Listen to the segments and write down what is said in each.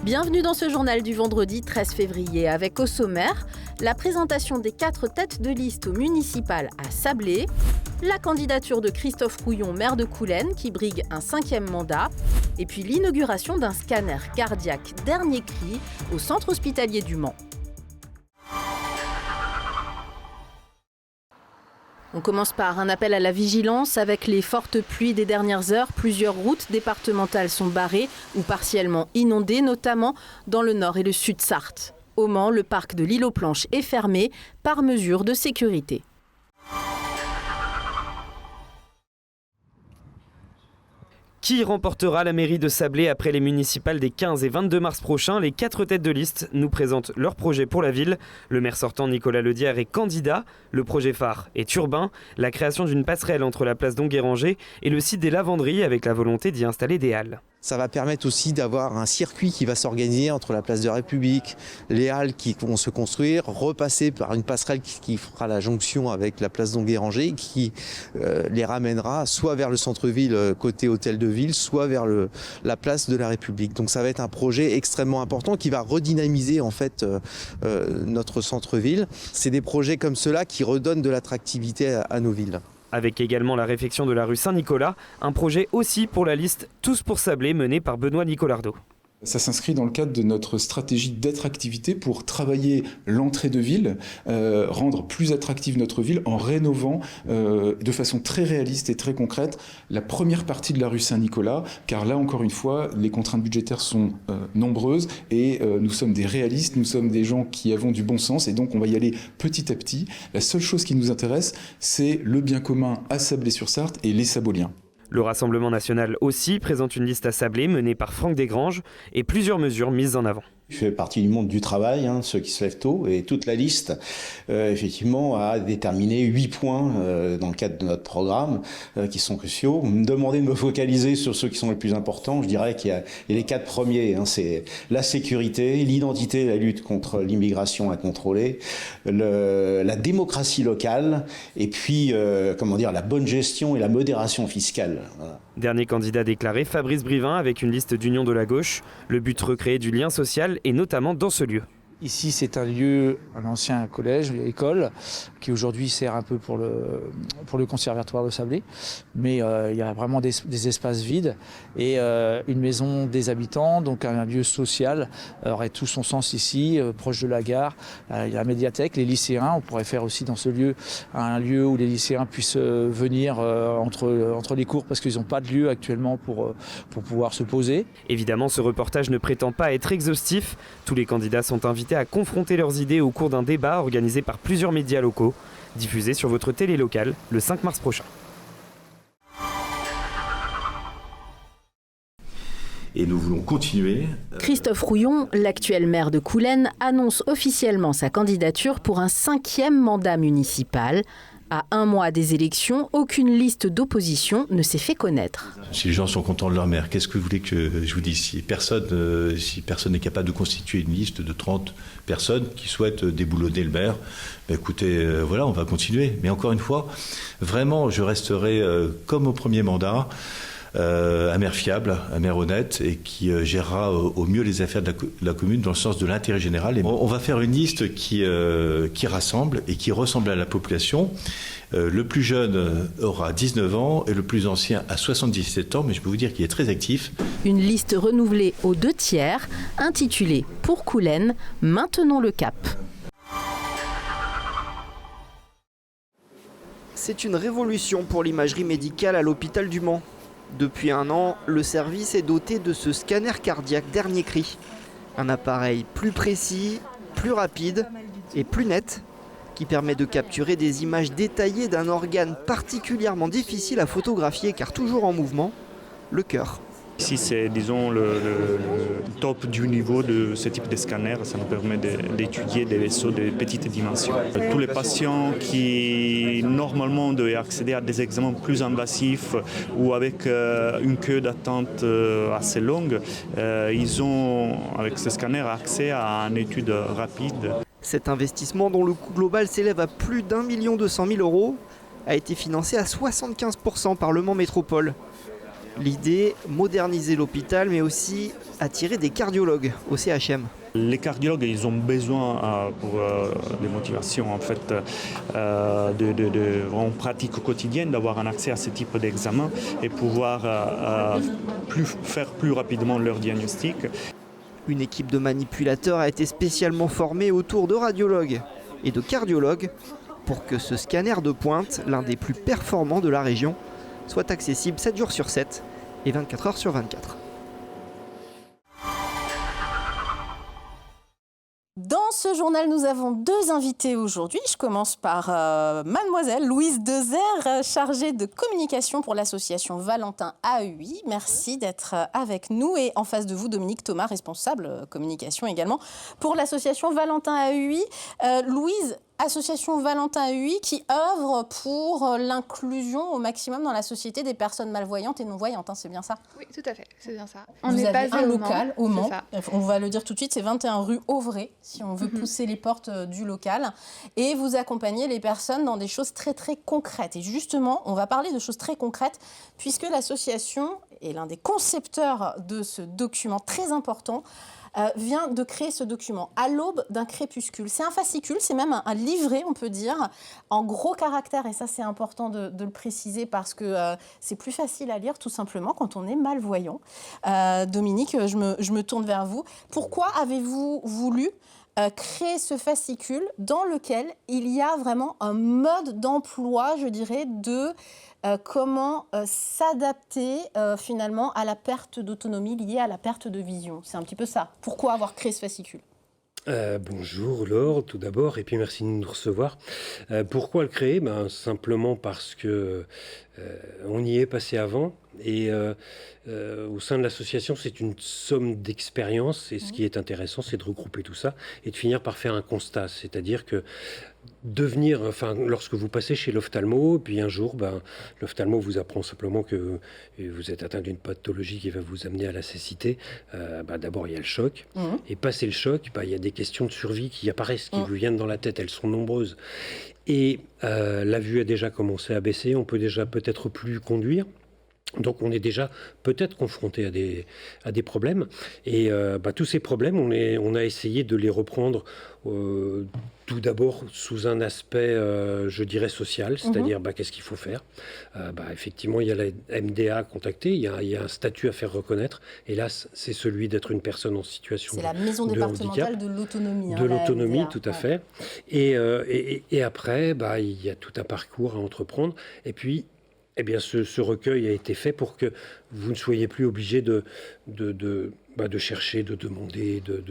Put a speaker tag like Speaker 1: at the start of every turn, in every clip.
Speaker 1: Bienvenue dans ce journal du vendredi 13 février avec au sommaire la présentation des 4 têtes de liste au municipal à Sablé, la candidature de Christophe Rouillon, maire de Coulennes, qui brigue un 5e mandat, et puis l'inauguration d'un scanner cardiaque dernier cri au centre hospitalier du Mans. On commence par un appel à la vigilance. Avec les fortes pluies des dernières heures, plusieurs routes départementales sont barrées ou partiellement inondées, notamment dans le nord et le sud Sarthe. Au Mans, le parc de l'Île aux Planches est fermé par mesure de sécurité.
Speaker 2: Qui remportera la mairie de Sablé après les municipales des 15 et 22 mars prochains? Les 4 têtes de liste nous présentent leur projet pour la ville. Le maire sortant Nicolas Ledière est candidat. Le projet phare est urbain, la création d'une passerelle entre la place d'Onguéranger et le site des Lavanderies avec la volonté d'y installer des halles.
Speaker 3: Ça va permettre aussi d'avoir un circuit qui va s'organiser entre la place de la République, les halles qui vont se construire, repasser par une passerelle qui fera la jonction avec la place d'Onguéranger, qui les ramènera soit vers le centre-ville côté hôtel de ville, soit vers la place de la République. Donc ça va être un projet extrêmement important qui va redynamiser en fait notre centre-ville. C'est des projets comme ceux-là qui redonnent de l'attractivité à nos villes.
Speaker 2: Avec également la réfection de la rue Saint-Nicolas, un projet aussi pour la liste Tous pour Sablé menée par Benoît Nicolardo.
Speaker 4: Ça s'inscrit dans le cadre de notre stratégie d'attractivité pour travailler l'entrée de ville, rendre plus attractive notre ville en rénovant de façon très réaliste et très concrète la première partie de la rue Saint-Nicolas, car là encore une fois, les contraintes budgétaires sont nombreuses et nous sommes des réalistes, nous sommes des gens qui avons du bon sens et donc on va y aller petit à petit. La seule chose qui nous intéresse, c'est le bien commun à Sablé-sur-Sarthe et les Saboliens.
Speaker 2: Le Rassemblement national aussi présente une liste à Sablé menée par Franck Desgranges et plusieurs mesures mises en avant.
Speaker 5: Je fais partie du monde du travail, ceux qui se lèvent tôt, et toute la liste, effectivement, a déterminé 8 points dans le cadre de notre programme qui sont cruciaux. Vous me demandez de me focaliser sur ceux qui sont les plus importants. Je dirais qu'il y a les 4 premiers, c'est la sécurité, l'identité, la lutte contre l'immigration incontrôlée, la démocratie locale, et puis, la bonne gestion et la modération fiscale. Voilà.
Speaker 2: Dernier candidat déclaré, Fabrice Brivin, avec une liste d'union de la gauche. Le but, recréer du lien social et notamment dans ce lieu.
Speaker 6: Ici, c'est un lieu, un ancien collège, école, qui aujourd'hui sert un peu pour le conservatoire de Sablé. Mais il y a vraiment des espaces vides et une maison des habitants, donc un lieu social, aurait tout son sens ici, proche de la gare. Il y a la médiathèque, les lycéens. On pourrait faire aussi dans ce lieu un lieu où les lycéens puissent venir entre les cours parce qu'ils n'ont pas de lieu actuellement pour pouvoir se poser.
Speaker 2: Évidemment, ce reportage ne prétend pas être exhaustif. Tous les candidats sont invités à confronter leurs idées au cours d'un débat organisé par plusieurs médias locaux, diffusé sur votre télé locale le 5 mars prochain.
Speaker 7: Et nous voulons continuer.
Speaker 1: Christophe Rouillon, l'actuel maire de Coulennes, annonce officiellement sa candidature pour un 5e mandat municipal. À un mois des élections, aucune liste d'opposition ne s'est fait connaître.
Speaker 7: Si les gens sont contents de leur maire, qu'est-ce que vous voulez que je vous dise? Si personne n'est capable de constituer une liste de 30 personnes qui souhaitent déboulonner le maire, écoutez, on va continuer. Mais encore une fois, vraiment, je resterai comme au premier mandat, un maire fiable, un maire honnête et qui gérera au mieux les affaires de la commune dans le sens de l'intérêt général. Et on va faire une liste qui rassemble et qui ressemble à la population. Le plus jeune aura 19 ans et le plus ancien a 77 ans, mais je peux vous dire qu'il est très actif.
Speaker 1: Une liste renouvelée aux 2/3, intitulée « Pour Coulennes, maintenons le cap ».
Speaker 8: C'est une révolution pour l'imagerie médicale à l'hôpital du Mans. Depuis un an, le service est doté de ce scanner cardiaque dernier cri. Un appareil plus précis, plus rapide et plus net qui permet de capturer des images détaillées d'un organe particulièrement difficile à photographier car toujours en mouvement, le cœur.
Speaker 9: Ici, c'est le top du niveau de ce type de scanner. Ça nous permet d'étudier des vaisseaux de petites dimensions. Tous les patients qui, normalement, devaient accéder à des examens plus invasifs ou avec une queue d'attente assez longue, ils ont, avec ce scanner, accès à une étude rapide.
Speaker 8: Cet investissement, dont le coût global s'élève à plus d'1 200 000 €, a été financé à 75% par Le Mans Métropole. L'idée, moderniser l'hôpital, mais aussi attirer des cardiologues au CHM.
Speaker 9: Les cardiologues, ils ont besoin pour les motivations en fait, de vraiment pratique quotidienne, d'avoir un accès à ce type d'examen et pouvoir faire plus rapidement leur diagnostic.
Speaker 8: Une équipe de manipulateurs a été spécialement formée autour de radiologues et de cardiologues pour que ce scanner de pointe, l'un des plus performants de la région, soit accessible 7 jours sur 7 et 24 heures sur 24.
Speaker 1: Dans ce journal, nous avons 2 invités aujourd'hui. Je commence par mademoiselle Louise Dezer, chargée de communication pour l'association Valentin AEI. Merci d'être avec nous. Et en face de vous, Dominique Thomas, responsable communication également pour l'association Valentin AEI. Louise, association Valentin AEI qui œuvre pour l'inclusion au maximum dans la société des personnes malvoyantes et non-voyantes, hein, c'est bien ça?
Speaker 10: Oui, tout à fait, c'est bien ça.
Speaker 1: Vous avez un local au Mans, on va le dire tout de suite, c'est 21 rue Auvray, si on veut pousser les portes du local. Et vous accompagnez les personnes dans des choses très très concrètes. Et justement, on va parler de choses très concrètes, puisque l'association est l'un des concepteurs de ce document très important, vient de créer ce document à l'aube d'un crépuscule. C'est un fascicule, c'est même un livret, on peut dire, en gros caractères. Et ça, c'est important de le préciser parce que c'est plus facile à lire, tout simplement, quand on est malvoyant. Dominique, je me tourne vers vous. Pourquoi avez-vous voulu créer ce fascicule dans lequel il y a vraiment un mode d'emploi, je dirais, de comment s'adapter finalement à la perte d'autonomie liée à la perte de vision. C'est un petit peu ça. Pourquoi avoir créé ce fascicule ?
Speaker 11: Bonjour Laure, tout d'abord, et puis merci de nous recevoir. Pourquoi le créer ? Simplement parce que on y est passé avant, et au sein de l'association, c'est une somme d'expériences, et ce qui est intéressant, c'est de regrouper tout ça et de finir par faire un constat, c'est-à-dire que lorsque vous passez chez l'ophtalmo, puis un jour, l'ophtalmo vous apprend simplement que vous êtes atteint d'une pathologie qui va vous amener à la cécité. D'abord, il y a le choc. Et passé le choc, il y a des questions de survie qui apparaissent, qui vous viennent dans la tête. Elles sont nombreuses. Et la vue a déjà commencé à baisser. On peut déjà peut-être plus conduire. Donc on est déjà peut-être confronté à des problèmes. Et tous ces problèmes, on a essayé de les reprendre tout d'abord sous un aspect, je dirais, social, c'est-à-dire qu'est-ce qu'il faut faire. Effectivement, il y a la MDA à contacter, il y a un statut à faire reconnaître. Et là, c'est celui d'être une personne en situation de handicap.
Speaker 1: C'est la maison départementale de l'autonomie.
Speaker 11: De l'autonomie, tout à fait. Et après, il y a tout un parcours à entreprendre. Et puis, ce recueil a été fait pour que vous ne soyez plus obligé de chercher, de demander, de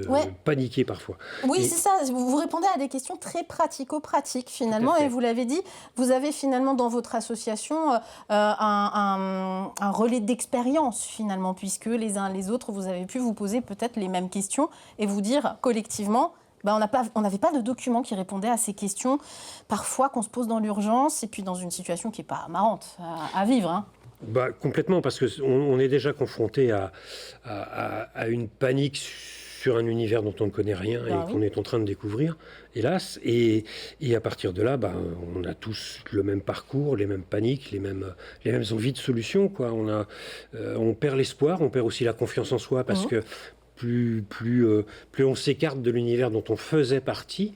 Speaker 11: paniquer parfois.
Speaker 1: Oui, c'est ça. Vous répondez à des questions très pratico-pratiques, finalement. Et vous l'avez dit, vous avez finalement dans votre association un relais d'expérience, finalement, puisque les uns les autres, vous avez pu vous poser peut-être les mêmes questions et vous dire collectivement... on n'avait pas de document qui répondait à ces questions, parfois qu'on se pose dans l'urgence, et puis dans une situation qui n'est pas marrante à vivre. Hein.
Speaker 11: Complètement, parce qu'on est déjà confronté à une panique sur un univers dont on ne connaît rien et qu'on est en train de découvrir, hélas. Et à partir de là, on a tous le même parcours, les mêmes paniques, les mêmes envies de solutions, quoi. On perd l'espoir, on perd aussi la confiance en soi, parce que plus on s'écarte de l'univers dont on faisait partie,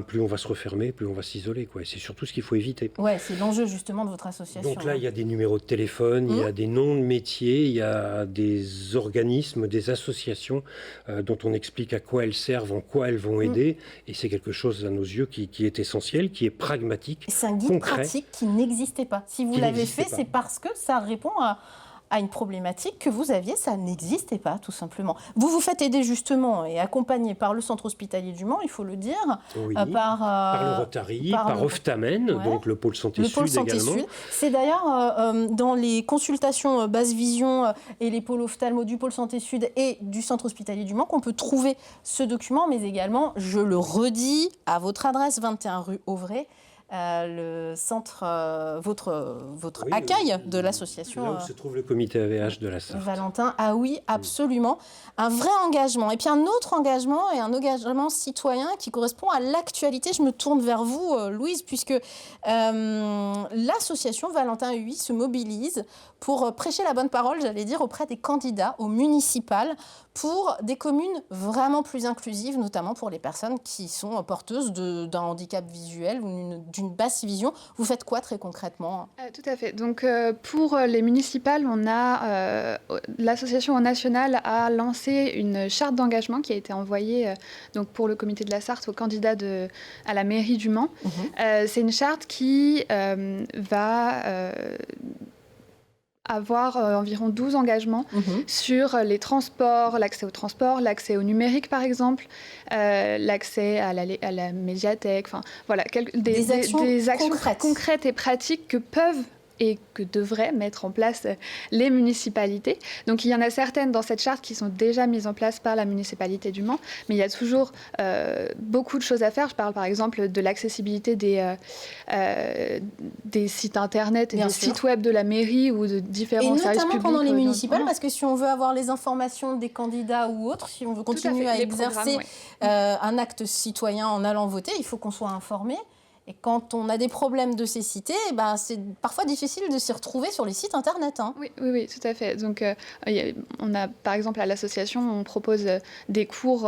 Speaker 11: plus on va se refermer, plus on va s'isoler, quoi. Et c'est surtout ce qu'il faut éviter.
Speaker 1: Ouais, c'est l'enjeu justement de votre association.
Speaker 11: Donc là, il y a des numéros de téléphone, il y a des noms de métiers, il y a des organismes, des associations dont on explique à quoi elles servent, en quoi elles vont aider. Et c'est quelque chose à nos yeux qui est essentiel, qui est pragmatique,
Speaker 1: c'est un guide
Speaker 11: concret,
Speaker 1: pratique qui n'existait pas. Si vous l'avez fait, c'est parce que ça répond à une problématique que vous aviez, ça n'existait pas, tout simplement. Vous vous faites aider justement et accompagné par le centre hospitalier du Mans, il faut le dire.
Speaker 11: Oui, par le Rotary, par Oftamen, donc le pôle santé sud également. Sud.
Speaker 1: C'est d'ailleurs dans les consultations basse vision et les pôles ophtalmo du pôle santé sud et du centre hospitalier du Mans qu'on peut trouver ce document, mais également, je le redis, à votre adresse 21 rue Auvray, le centre, votre accueil de l'association.
Speaker 11: Là où se trouve le comité AVH de la Sarthe.
Speaker 1: Valentin, ah oui, absolument. Un vrai engagement. Et puis un autre engagement, et un engagement citoyen qui correspond à l'actualité. Je me tourne vers vous, Louise, puisque l'association Valentin UI se mobilise pour prêcher la bonne parole, j'allais dire, auprès des candidats aux municipales pour des communes vraiment plus inclusives, notamment pour les personnes qui sont porteuses d'un handicap visuel ou d'une basse vision. Vous faites quoi très concrètement ?
Speaker 10: Tout à fait. Donc pour les municipales, l'association nationale a lancé une charte d'engagement qui a été envoyée donc pour le comité de la Sarthe aux candidats à la mairie du Mans. C'est une charte qui va avoir environ 12 engagements sur les transports, l'accès aux transports, l'accès au numérique par exemple, l'accès à la médiathèque, enfin voilà, des actions concrètes et pratiques que peuvent et que devraient mettre en place les municipalités. Donc il y en a certaines dans cette charte qui sont déjà mises en place par la municipalité du Mans, mais il y a toujours beaucoup de choses à faire. Je parle par exemple de l'accessibilité des sites internet et des sites web de la mairie ou de différents services publics. Et notamment pendant les municipales, parce que si on veut avoir les informations des candidats ou autres, si on veut continuer à exercer un acte citoyen en allant voter, il faut qu'on soit informé. Et quand on a des problèmes de cécité, c'est parfois difficile de s'y retrouver sur les sites internet. Oui, tout à fait. Donc, on a, par exemple, à l'association, on propose des cours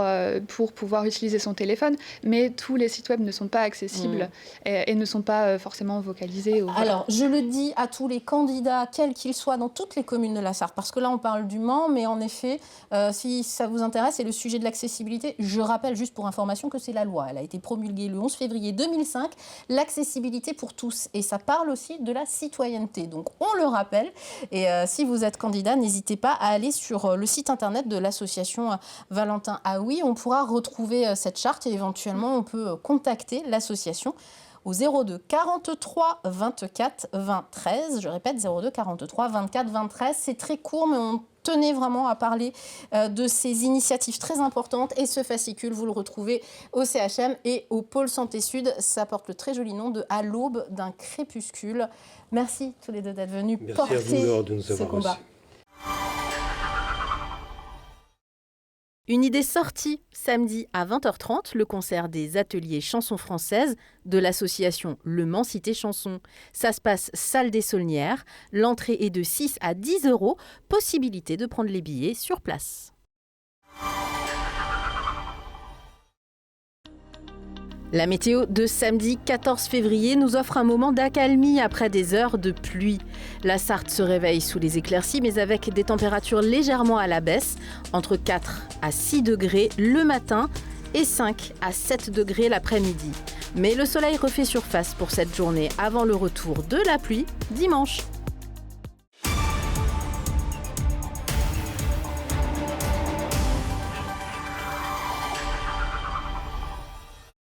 Speaker 10: pour pouvoir utiliser son téléphone, mais tous les sites web ne sont pas accessibles et ne sont pas forcément vocalisés.
Speaker 1: Alors, je le dis à tous les candidats, quels qu'ils soient, dans toutes les communes de la Sarthe, parce que là, on parle du Mans, mais en effet, si ça vous intéresse, c'est le sujet de l'accessibilité. Je rappelle juste pour information que c'est la loi. Elle a été promulguée le 11 février 2005. L'accessibilité pour tous. Et ça parle aussi de la citoyenneté. Donc, on le rappelle. Et si vous êtes candidat, n'hésitez pas à aller sur le site internet de l'association Valentin UI. On pourra retrouver cette charte et éventuellement, on peut contacter l'association au 02 43 24 20 13. Je répète, 02 43 24 20 13. C'est très court, mais on tenait vraiment à parler de ces initiatives très importantes. Et ce fascicule, vous le retrouvez au CHM et au Pôle Santé Sud. Ça porte le très joli nom de « À l'aube d'un crépuscule ». Merci tous les deux d'être venus porter ce combat. Une idée sortie samedi à 20h30, le concert des ateliers chansons françaises de l'association Le Mans Cité Chanson. Ça se passe salle des Saulnières. L'entrée est de 6 à 10 €. Possibilité de prendre les billets sur place. La météo de samedi 14 février nous offre un moment d'accalmie après des heures de pluie. La Sarthe se réveille sous les éclaircies, mais avec des températures légèrement à la baisse, entre 4 à 6 degrés le matin et 5 à 7 degrés l'après-midi. Mais le soleil refait surface pour cette journée avant le retour de la pluie dimanche.